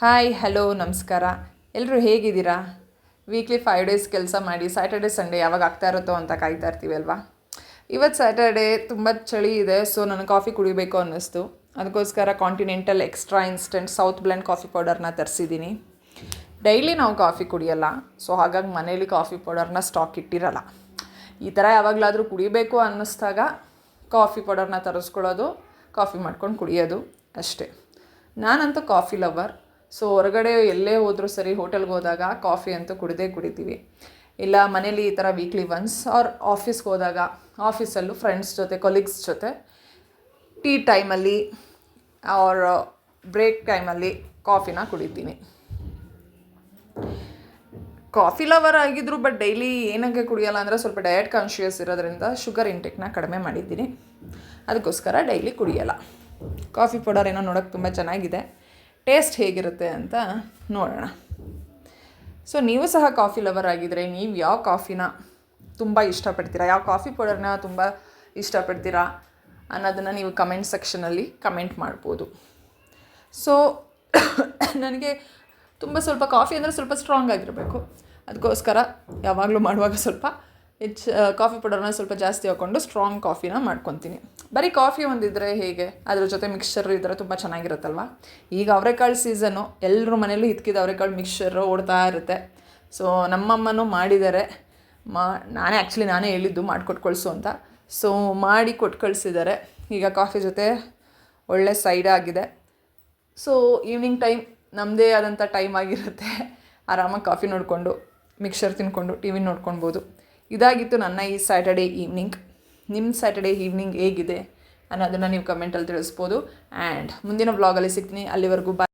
Hi hello ನಮಸ್ಕಾರ. ಎಲ್ಲರೂ ಹೇಗಿದ್ದೀರಾ? ವೀಕ್ಲಿ 5 ಡೇಸ್ ಕೆಲಸ ಮಾಡಿ ಸ್ಯಾಟರ್ಡೆ ಸಂಡೇ ಯಾವಾಗ ಆಗ್ತಾ ಇರುತ್ತೋ ಅಂತ ಕಾಯ್ತಾ ಇರ್ತೀವಿ ಅಲ್ವಾ. ಇವತ್ತು ಸ್ಯಾಟರ್ಡೆ ತುಂಬ ಚಳಿ ಇದೆ, ಸೊ ನನಗೆ ಕಾಫಿ ಕುಡಿಬೇಕು ಅನ್ನಿಸ್ತು. ಅದಕ್ಕೋಸ್ಕರ continental extra instant south blend coffee ಪೌಡರ್ನ ತರಿಸಿದ್ದೀನಿ. ಡೈಲಿ ನಾವು ಕಾಫಿ ಕುಡಿಯೋಲ್ಲ, ಸೊ ಹಾಗಾಗಿ ಮನೇಲಿ ಕಾಫಿ ಪೌಡರ್ನ ಸ್ಟಾಕ್ ಇಟ್ಟಿರಲ್ಲ. ಈ ಥರ ಯಾವಾಗಲಾದರೂ ಕುಡಿಬೇಕು ಅನ್ನಿಸ್ದಾಗ ಕಾಫಿ ಪೌಡರ್ನ ತರಿಸ್ಕೊಳ್ಳೋದು, ಕಾಫಿ ಮಾಡ್ಕೊಂಡು ಕುಡಿಯೋದು ಅಷ್ಟೇ. ನಾನಂತೂ ಕಾಫಿ ಲವರ್. ಸೊ ಹೊರಗಡೆ ಎಲ್ಲೇ ಹೋದರೂ ಸರಿ, ಹೋಟೆಲ್ಗೆ ಹೋದಾಗ ಕಾಫಿ ಅಂತೂ ಕುಡಿತೀವಿ. ಇಲ್ಲ ಮನೇಲಿ ಈ ಥರ ವೀಕ್ಲಿ ಒನ್ಸ್ ಆರ್ ಆಫೀಸ್ಗೆ ಹೋದಾಗ ಆಫೀಸಲ್ಲೂ ಫ್ರೆಂಡ್ಸ್ ಜೊತೆ ಕೊಲೀಗ್ಸ್ ಜೊತೆ ಟೀ ಟೈಮಲ್ಲಿ ಆರ್ ಬ್ರೇಕ್ ಟೈಮಲ್ಲಿ ಕಾಫಿನ ಕುಡಿತೀನಿ. ಕಾಫಿ ಲವರ್ ಆಗಿದ್ರು, ಬಟ್ ಡೈಲಿ ಏನಕ್ಕೆ ಕುಡಿಯೋಲ್ಲ ಅಂದರೆ ಸ್ವಲ್ಪ ಡಯಟ್ ಕಾನ್ಷಿಯಸ್ ಇರೋದ್ರಿಂದ ಶುಗರ್ ಇಂಟೇಕ್ನ ಕಡಿಮೆ ಮಾಡಿದ್ದೀನಿ. ಅದಕ್ಕೋಸ್ಕರ ಡೈಲಿ ಕುಡಿಯೋಲ್ಲ. ಕಾಫಿ ಪೌಡರ್ ಏನೋ ನೋಡೋಕ್ಕೆ ತುಂಬ ಚೆನ್ನಾಗಿದೆ, ಟೇಸ್ಟ್ ಹೇಗಿರುತ್ತೆ ಅಂತ ನೋಡೋಣ. ಸೊ ನೀವು ಸಹ ಕಾಫಿ ಲವರ್ ಆಗಿದ್ದರೆ ನೀವು ಯಾವ ಕಾಫಿನ ತುಂಬ ಇಷ್ಟಪಡ್ತೀರಾ, ಯಾವ ಕಾಫಿ ಪೌಡರ್ನ ತುಂಬ ಇಷ್ಟಪಡ್ತೀರಾ ಅನ್ನೋದನ್ನು ನೀವು ಕಮೆಂಟ್ ಸೆಕ್ಷನಲ್ಲಿ ಕಮೆಂಟ್ ಮಾಡ್ಬೋದು. ಸೊ ನನಗೆ ಸ್ವಲ್ಪ ಕಾಫಿ ಅಂದರೆ ಸ್ವಲ್ಪ ಸ್ಟ್ರಾಂಗ್ ಆಗಿರಬೇಕು. ಅದಕ್ಕೋಸ್ಕರ ಯಾವಾಗಲೂ ಮಾಡುವಾಗ ಸ್ವಲ್ಪ ಕಾಫಿ ಪೌಡರ್ನ ಸ್ವಲ್ಪ ಜಾಸ್ತಿ ಹಾಕ್ಕೊಂಡು ಸ್ಟ್ರಾಂಗ್ ಕಾಫಿನ ಮಾಡ್ಕೊತೀನಿ. ಬರೀ ಕಾಫಿ ಒಂದಿದ್ರೆ ಹೇಗೆ, ಅದ್ರ ಜೊತೆ ಮಿಕ್ಸ್ಚರ್ ಇದ್ದರೆ ತುಂಬ ಚೆನ್ನಾಗಿರುತ್ತಲ್ವ. ಈಗ ಅವರೆಕಾಳು ಸೀಸನ್ನು, ಎಲ್ಲರ ಮನೇಲೂ ಹಿತ್ಕಿದ ಅವರೆಕಾಳು ಮಿಕ್ಸ್ಚರು ಓಡ್ತಾ ಇರುತ್ತೆ. ಸೊ ನಮ್ಮಮ್ಮನೂ ಮಾಡಿದ್ದಾರೆ. ನಾನೇ ಹೇಳಿದ್ದು ಮಾಡಿಕೊಟ್ಟು ಕಳಿಸು ಅಂತ. ಸೊ ಮಾಡಿ ಕೊಟ್ಟು ಕಳಿಸಿದ್ದಾರೆ. ಈಗ ಕಾಫಿ ಜೊತೆ ಒಳ್ಳೆ ಸೈಡ್ ಆಗಿದೆ. ಸೊ ಈವ್ನಿಂಗ್ ಟೈಮ್ ನಮ್ಮದೇ ಆದಂಥ ಟೈಮ್ ಆಗಿರುತ್ತೆ. ಆರಾಮಾಗಿ ಕಾಫಿ ನೋಡಿಕೊಂಡು ಮಿಕ್ಸ್ಚರ್ ತಿನ್ಕೊಂಡು ಟಿ ವಿ ನೋಡ್ಕೊಳ್ಬೋದು. ಇದಾಗಿತ್ತು ನನ್ನ ಈ ಸ್ಯಾಟರ್ಡೇ ಈವ್ನಿಂಗ್. ನಿಮ್ಮ ಸ್ಯಾಟರ್ಡೇ ಈವ್ನಿಂಗ್ ಹೇಗಿದೆ ಅನ್ನೋದನ್ನು ನೀವು ಕಮೆಂಟಲ್ಲಿ ತಿಳಿಸ್ಬೋದು. ಆ್ಯಂಡ್ ಮುಂದಿನ ವ್ಲಾಗಲ್ಲಿ ಸಿಗ್ತೀನಿ. ಅಲ್ಲಿವರೆಗೂ ಬಾಯ್.